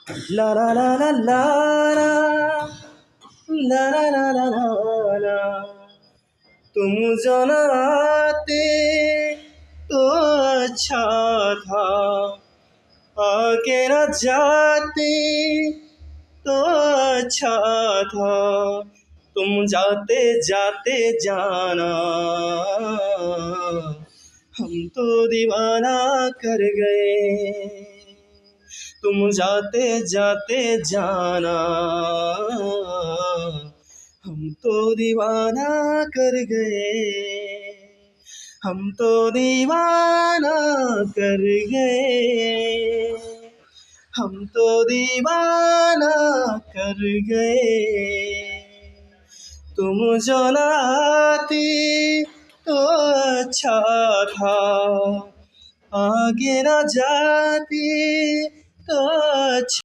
La la la la la la la la la la la la। तुम जाना आते तो अच्छा था, आगे न जाते तो अच्छा था। तुम जाते जाते जाना, हम तो दीवाना कर गए। तुम जाते जाते जाना, हम तो दीवाना कर गए। हम तो दीवाना कर गए। हम तो दीवाना कर गए। तुम जो न आती तो अच्छा था, आगे न जाती तो अच्छा।